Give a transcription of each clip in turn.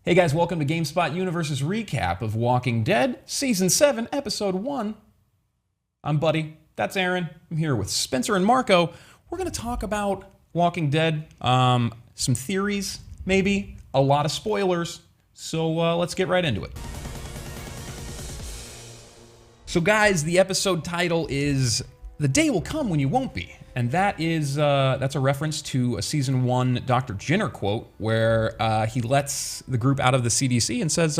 Hey guys, welcome to GameSpot Universe's recap of Walking Dead, Season 7, Episode 1. I'm Buddy, that's Aaron. I'm here with Spencer and Marco. We're going to talk about Walking Dead, some theories, maybe, a lot of spoilers, so let's get right into it. So guys, the episode title is The Day Will Come When You Won't Be. And that is that's a reference to a Season 1 Dr. Jenner quote where he lets the group out of the CDC and says,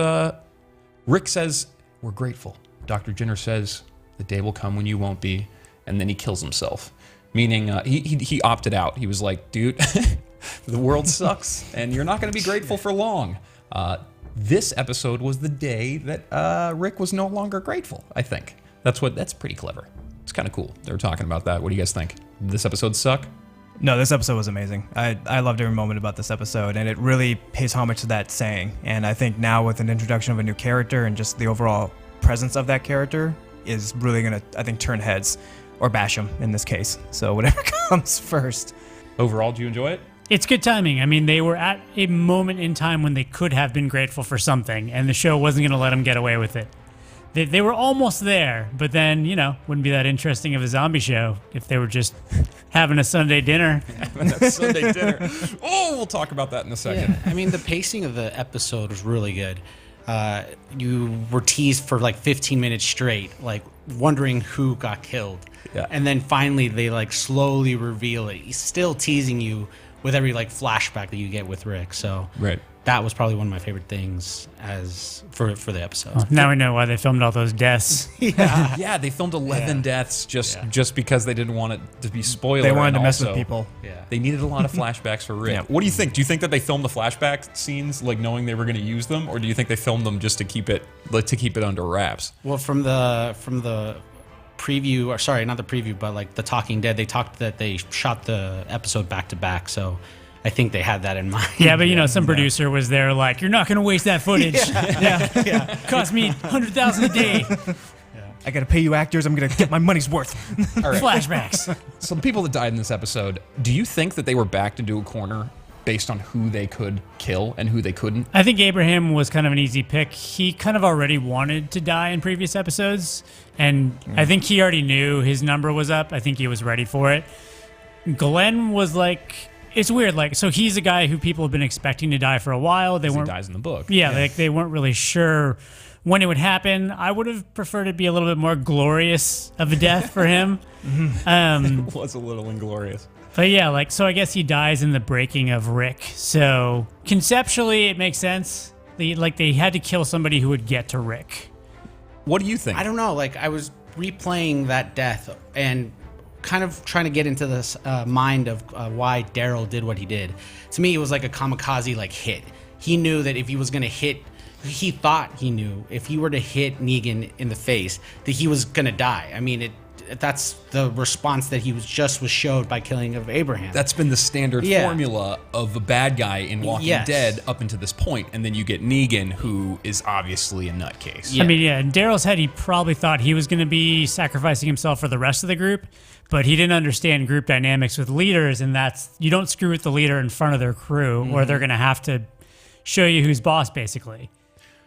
Rick says, "We're grateful." Dr. Jenner says, "The day will come when you won't be." And then he kills himself. Meaning he opted out. He was like, dude, the world sucks and you're not going to be grateful for long. This episode was the day that Rick was no longer grateful, I think. That's pretty clever. It's kind of cool. They were talking about that. What do you guys think? Did this episode suck? No, this episode was amazing. I loved every moment about this episode, and it really pays homage to that saying. And I think now with an introduction of a new character and just the overall presence of that character is really going to, I think, turn heads, or bash them in this case. So whatever comes first. Overall, do you enjoy it? It's good timing. I mean, they were at a moment in time when they could have been grateful for something, and the show wasn't going to let them get away with it. They were almost there, but then, wouldn't be that interesting of a zombie show if they were just having a Sunday dinner. Having a Sunday dinner. Oh, we'll talk about that in a second. Yeah, I mean, the pacing of the episode was really good. You were teased for like 15 minutes straight, like wondering who got killed. Yeah. And then finally they like slowly reveal it. He's still teasing you with every like flashback that you get with Rick. So Right. That was probably one of my favorite things for the episode. Now we know why they filmed all those deaths. Yeah, they filmed 11 deaths just because they didn't want it to be spoiler. They wanted and to mess also, with people. Yeah. They needed a lot of flashbacks for Rick. Yeah. What do you think? Do you think that they filmed the flashback scenes like knowing they were going to use them, or do you think they filmed them just to keep it under wraps? Well, from the preview, or sorry, not the preview, but like the Talking Dead, they talked that they shot the episode back to back, so I think they had that in mind. Yeah, but some producer was there like, "You're not going to waste that footage." Yeah. Cost me $100,000 a day. I got to pay you actors. I'm going to get my money's worth. All right. Flashbacks. So the people that died in this episode, do you think that they were backed into a corner based on who they could kill and who they couldn't? I think Abraham was kind of an easy pick. He kind of already wanted to die in previous episodes, and I think he already knew his number was up. I think he was ready for it. Glenn was like... It's weird, so he's a guy who people have been expecting to die for a while. He dies in the book. Yeah, they weren't really sure when it would happen. I would have preferred it be a little bit more glorious of a death for him. It was a little inglorious. But yeah, so I guess he dies in the breaking of Rick. So conceptually, it makes sense. They had to kill somebody who would get to Rick. What do you think? I don't know. I was replaying that death and kind of trying to get into this mind of why Daryl did what he did. To me, it was like a kamikaze hit. He knew that if he was going to hit, he thought he knew if he were to hit Negan in the face that he was going to die. I mean, that's the response that was showed by killing of Abraham. That's been the standard formula of a bad guy in Walking Dead up until this point, and then you get Negan, who is obviously a nutcase. Yeah. I mean, in Daryl's head, he probably thought he was going to be sacrificing himself for the rest of the group, but he didn't understand group dynamics with leaders, and that's, you don't screw with the leader in front of their crew, or they're going to have to show you who's boss, basically.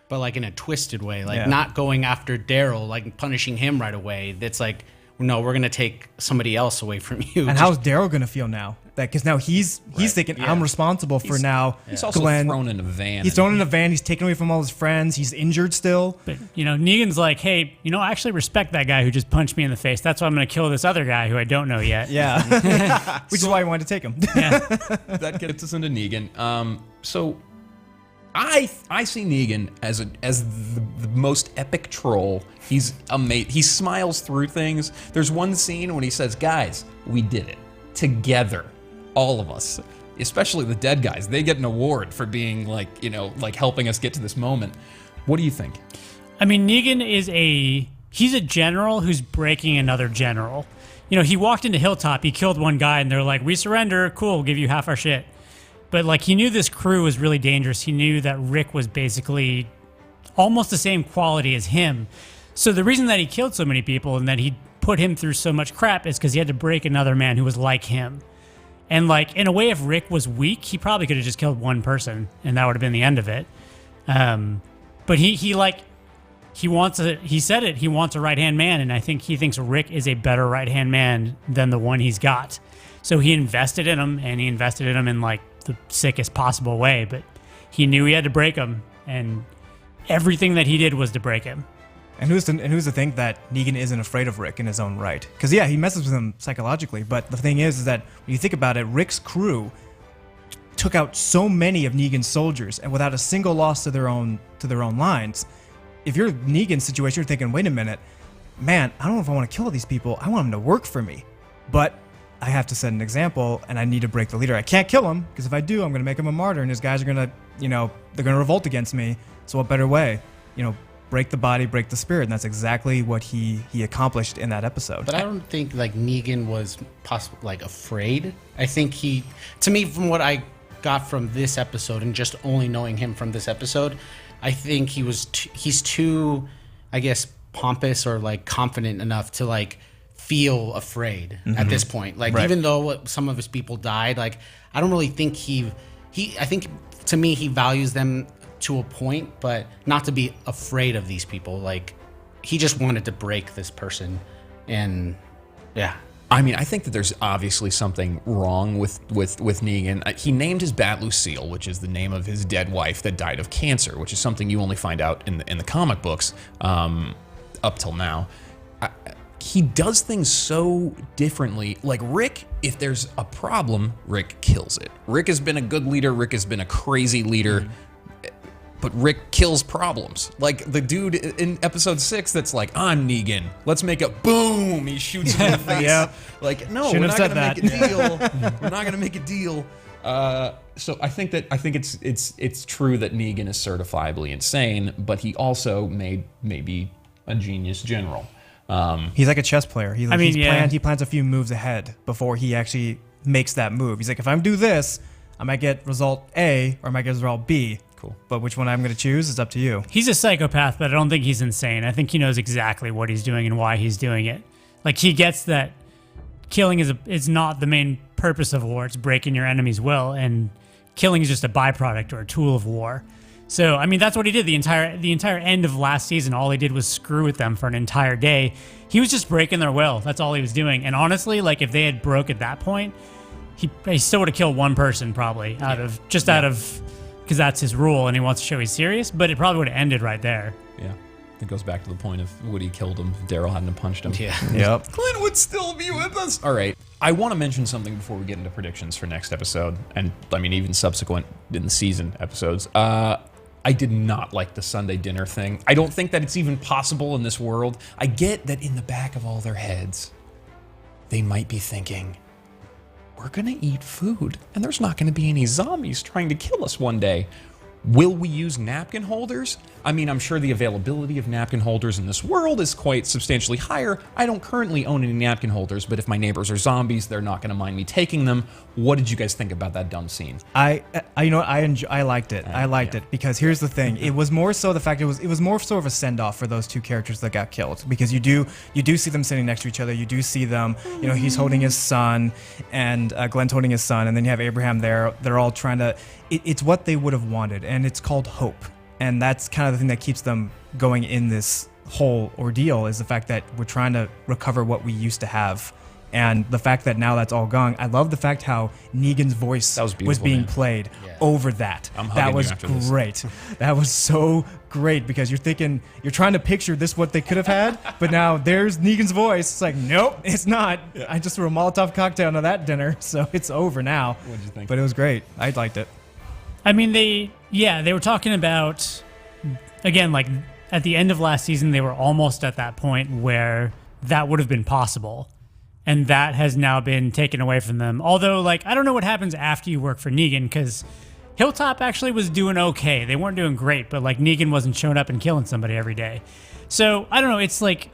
But in a twisted way, not going after Daryl, punishing him right away. That's no, we're going to take somebody else away from you. And how's Daryl going to feel now? Because now he's thinking, I'm responsible for now. He's also Glenn. thrown in a van. He's thrown in a van. He's taken away from all his friends. He's injured still. But, Negan's like, hey, I actually respect that guy who just punched me in the face. That's why I'm going to kill this other guy who I don't know yet. Yeah. Which is why I wanted to take him. Yeah. That gets us into Negan. So I see Negan as the most epic troll. He's amazing. He smiles through things. There's one scene when he says, "Guys, we did it together, all of us, especially the dead guys. They get an award for being helping us get to this moment." What do you think? I mean, Negan he's a general who's breaking another general. He walked into Hilltop, he killed one guy, and they're like, "We surrender, cool, we'll give you half our shit." But he knew this crew was really dangerous. He knew that Rick was basically almost the same quality as him. So the reason that he killed so many people and that he put him through so much crap is because he had to break another man who was like him. And in a way, if Rick was weak, he probably could have just killed one person and that would have been the end of it. But he wants he said it, he wants a right-hand man, and I think he thinks Rick is a better right-hand man than the one he's got. So he invested in him, and he invested in him in like the sickest possible way, but he knew he had to break him, and everything that he did was to break him. And who's to think that Negan isn't afraid of Rick in his own right? Because yeah, he messes with him psychologically, but the thing is that when you think about it, Rick's crew took out so many of Negan's soldiers, and without a single loss to their own lines. If you're Negan's situation, you're thinking, wait a minute, man, I don't know if I want to kill all these people. I want them to work for me, but I have to set an example, and I need to break the leader. I can't kill him, because if I do, I'm going to make him a martyr, and his guys are going to, they're going to revolt against me. So what better way? Break the body, break the spirit, and that's exactly what he accomplished in that episode. But I don't think like Negan was afraid. I think to me, from what I got from this episode and just only knowing him from this episode, I think he's too, I guess, pompous or like confident enough to like feel afraid at this point. Like Right. even though some of his people died, like I don't really think I think to me he values them to a point, but not to be afraid of these people. Like he just wanted to break this person, and yeah. I mean, I think that there's obviously something wrong with Negan. He named his bat Lucille, which is the name of his dead wife that died of cancer, which is something you only find out in the comic books up till now. He does things so differently. Like Rick, if there's a problem, Rick kills it. Rick has been a good leader. Rick has been a crazy leader. But Rick kills problems. Like the dude in episode 6 that's like, I'm Negan. Let's make a boom. He shoots him in the face. Yep. Like, no, Shouldn't we're have not said gonna make a that. deal. We're not gonna make a deal. So I think it's true that Negan is certifiably insane, but he also made maybe a genius general. He's like a chess player. He yeah. plans a few moves ahead before he actually makes that move. He's like, if I do this, I might get result A or I might get result B. Cool. But which one I'm going to choose is up to you. He's a psychopath, but I don't think he's insane. I think he knows exactly what he's doing and why he's doing it. Like he gets that killing is not the main purpose of war. It's breaking your enemy's will, and killing is just a byproduct or a tool of war. So I mean, that's what he did the entire end of last season. All he did was screw with them for an entire day. He was just breaking their will. That's all he was doing. And honestly, like if they had broke at that point, he still would have killed one person probably out of because that's his rule and he wants to show he's serious, but it probably would have ended right there. Yeah. It goes back to the point of Woody killed him, Daryl hadn't punched him. Yeah. Yep. Clint would still be with us. All right. I want to mention something before we get into predictions for next episode, and I mean even subsequent in the season episodes. I did not like the Sunday dinner thing. I don't think that it's even possible in this world. I get that in the back of all their heads, they might be thinking, we're gonna eat food, and there's not gonna be any zombies trying to kill us one day. Will we use napkin holders? I mean, I'm sure the availability of napkin holders in this world is quite substantially higher. I don't currently own any napkin holders, but if my neighbors are zombies, they're not going to mind me taking them. What did you guys think about that dumb scene? I liked it. I liked it because here's the thing. It was more so the fact it was more sort of a send off for those two characters that got killed, because you do see them sitting next to each other. You do see them. He's holding his son, and Glenn's holding his son, and then you have Abraham there. They're all trying to. It's what they would have wanted, and it's called hope. And that's kind of the thing that keeps them going in this whole ordeal, is the fact that we're trying to recover what we used to have. And the fact that now that's all gone. I love the fact how Negan's voice was being played over that. That was great. That was so great, because you're trying to picture this, what they could have had, but now there's Negan's voice. It's like, nope, it's not. Yeah. I just threw a Molotov cocktail into that dinner, so it's over now. What did you think? But it was great. I liked it. I mean, they were talking about, again, like at the end of last season, they were almost at that point where that would have been possible. And that has now been taken away from them. Although, like, I don't know what happens after you work for Negan, because Hilltop actually was doing okay. They weren't doing great, but like Negan wasn't showing up and killing somebody every day. So I don't know. It's like,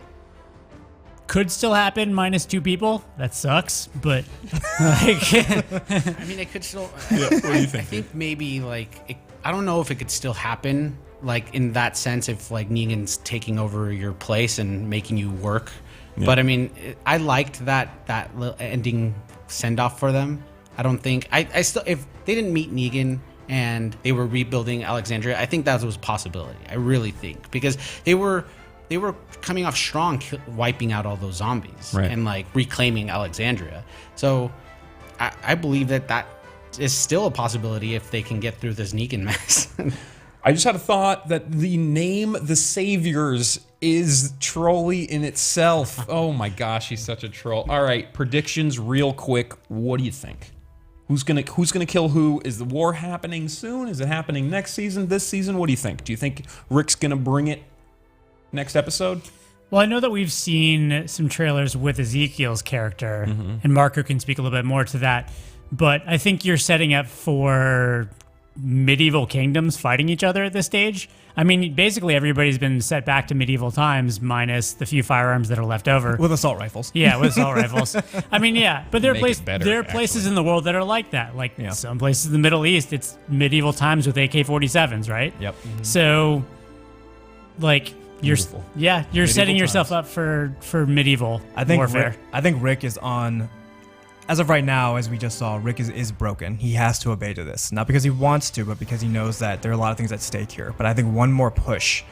could still happen minus 2 people. That sucks, but like, I mean, it could still. Yeah, what do you think? I think maybe like I don't know if it could still happen, like in that sense, if like Negan's taking over your place and making you work. Yeah. But I mean, I liked that little ending send off for them. I don't think I still, if they didn't meet Negan and they were rebuilding Alexandria, I think that was a possibility. I really think, because they were coming off strong, wiping out all those zombies and like reclaiming Alexandria. So I believe that is still a possibility if they can get through this Negan mess. I just had a thought that the name The Saviors is trolly in itself. Oh my gosh, he's such a troll. All right, predictions real quick. What do you think? Who's gonna kill who? Is the war happening soon? Is it happening next season, this season? What do you think? Do you think Rick's gonna bring it next episode? Well, I know that we've seen some trailers with Ezekiel's character, and Marco can speak a little bit more to that. But I think you're setting up for medieval kingdoms fighting each other at this stage. I mean, basically everybody's been set back to medieval times minus the few firearms that are left over. With assault rifles. Yeah, with assault rifles. I mean, yeah, but there Make are places in the world that are like that. Like some places in the Middle East, it's medieval times with AK-47s, right? Yep. So, like, you're Medieval setting yourself times. up for medieval warfare. I think Rick is on. As of right now, as we just saw, Rick is broken. He has to obey to this. Not because he wants to, but because he knows that there are a lot of things at stake here. But I think one more push,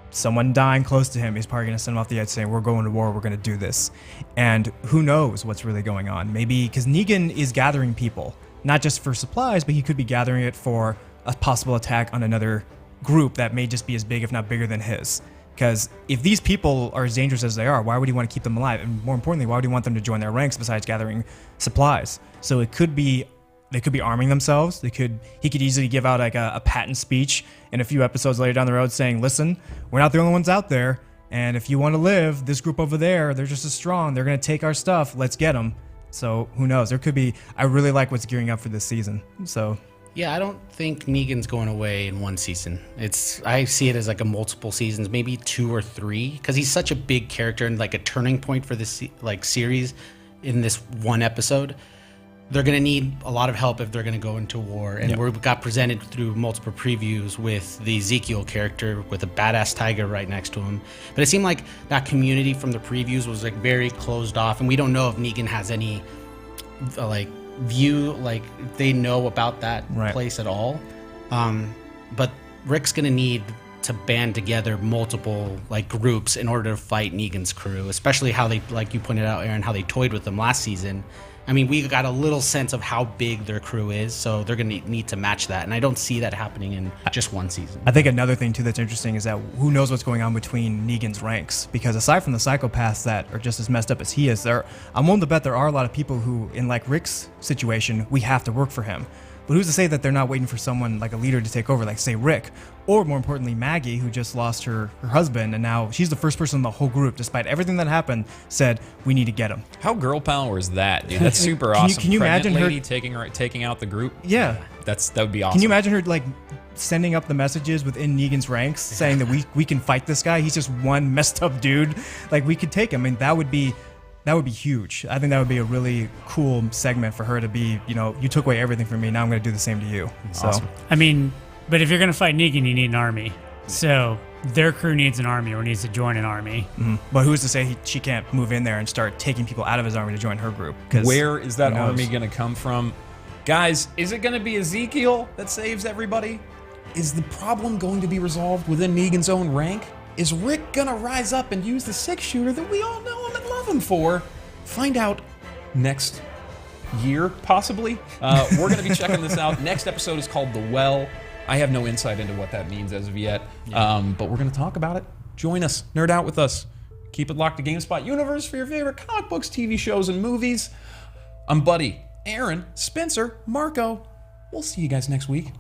someone dying close to him, is probably going to send him off the edge saying, we're going to war, we're going to do this. And who knows what's really going on. Maybe, because Negan is gathering people, not just for supplies, but he could be gathering it for a possible attack on another group that may just be as big, if not bigger than his. Because if these people are as dangerous as they are, why would he want to keep them alive? And more importantly, why would he want them to join their ranks besides gathering supplies? So it could be, they could be arming themselves. He could easily give out like a patent speech in a few episodes later down the road saying, listen, we're not the only ones out there. And if you want to live, this group over there, they're just as strong. They're going to take our stuff. Let's get them. So who knows? There could be, I really like what's gearing up for this season. So Yeah, I don't think Negan's going away in one season. I see it as like a multiple seasons, maybe 2 or 3, because he's such a big character and like a turning point for this like series in this one episode. They're going to need a lot of help if they're going to go into war. And we got presented through multiple previews with the Ezekiel character with a badass tiger right next to him. But it seemed like that community from the previews was like very closed off, and we don't know if Negan has any view, like they know about that place at all. But Rick's gonna need to band together multiple like groups in order to fight Negan's crew, especially how they, like you pointed out, Aaron, how they toyed with them last season. I mean, we got a little sense of how big their crew is, so they're gonna need to match that, and I don't see that happening in just one season. I think another thing too that's interesting is that who knows what's going on between Negan's ranks, because aside from the psychopaths that are just as messed up as he is, I'm willing to bet there are a lot of people who, in like Rick's situation, we have to work for him. But who's to say that they're not waiting for someone like a leader to take over, like say Rick, or more importantly Maggie, who just lost her husband, and now she's the first person in the whole group, despite everything that happened, said we need to get him. How girl power is that, dude? That's super awesome. Can you imagine lady her taking out the group? Yeah, that would be awesome. Can you imagine her like sending up the messages within Negan's ranks saying that we can fight this guy? He's just one messed up dude. Like we could take him. I mean, that would be huge. I think that would be a really cool segment for her to be, you took away everything from me, now I'm going to do the same to you. So, awesome. I mean, but if you're going to fight Negan, you need an army. So their crew needs an army or needs to join an army. Mm-hmm. But who's to say she can't move in there and start taking people out of his army to join her group? Where is that army going to come from? Guys, is it going to be Ezekiel that saves everybody? Is the problem going to be resolved within Negan's own rank? Is Rick gonna rise up and use the 6-shooter that we all know him and love him for? Find out next year, possibly. We're gonna be checking this out. Next episode is called The Well. I have no insight into what that means as of yet, but we're gonna talk about it. Join us, nerd out with us. Keep it locked to GameSpot Universe for your favorite comic books, TV shows, and movies. I'm Buddy, Aaron, Spencer, Marco. We'll see you guys next week.